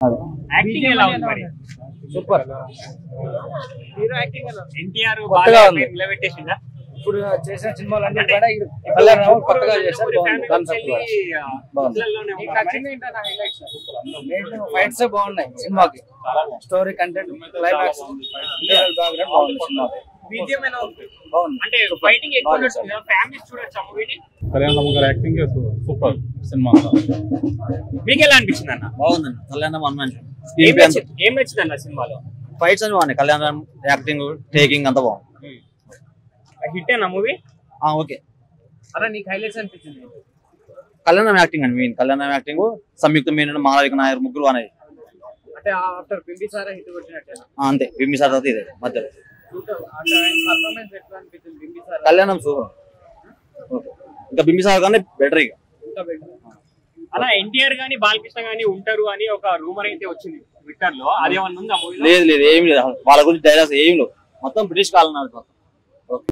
Acting ఎలా ఉంది మరి? సూపర్. హీరో యాక్టింగ్ ఎలా? ఎన్టీఆర్ కొత్తగా ఉంది. నిలబెట్టేసిందా? ఇప్పుడు చేసిన సినిమాలన్నీ కూడా కళ్యాణ్ రామ్ కొత్తగా చేశారు. బాగుంది కాన్సెప్ట్. ఫైట్స్ బాగున్నాయి సినిమాకి. స్టోరీ కంటెంట్ క్లైమాక్స్ బ్యాక్గ్రౌండ్ బాగుంది సినిమాకి. బాగుంది. అంటే ఫైటింగ్ ఎక్కువ నడుస్తుంది కదా, ఫ్యామిలీస్ చూడొచ్చు ఆ మూవీని. కళ్యాణ్ రామ్ గారి యాక్టింగ్ సూపర్ సినిమా. మీకు ఎలా అనిపించింది అన్న? బాగుందండి. కళ్యాణ్ రామ్ మంచి ఏం నచ్చింది అన్న సినిమాలో? ఫైట్స్ అని బాగున్నాయి. కళ్యాణ్ రామ్ యాక్టింగ్ టేకింగ్ అంతా బాగుంది. హిట్ ఏనా మూవీ? ఓకే. అలా నీకు హైలైట్స్ అనిపించింది? కళ్యాణ్ రామ్ యాక్టింగ్ అండి మెయిన్. కళ్యాణ్ రామ్ యాక్టింగ్, సంయుక్త మీనన్, మాలవిక నాయర్ ముగ్గురు అనేది అంటే ఆఫ్టర్ బింబిసారా హిట్ కొట్టినట్టేనా? అంతే. బింబిసార్ తర్వాత ఇదే మధ్యలో. పర్ఫార్మెన్స్ ఎట్లా అనిపించింది బింబిసారా? కళ్యాణ్ రామ్ సూపర్. ఓకే. ఇంకా బింబిసార్ కానీ బెటర్. ఇక అలా ఎన్టీఆర్ గానీ బాలకృష్ణ గానీ ఉంటారు అని ఒక రూమర్ అయితే వచ్చింది ట్విట్టర్ లో. అదేమన్నా ఉందా మూవీలో? లేదు లేదు, ఏం లేదు. వాళ్ళ గురించి డైలాగ్స్ ఏం లేవు. మొత్తం బ్రిటిష్ కాలం నడుస్తుంది.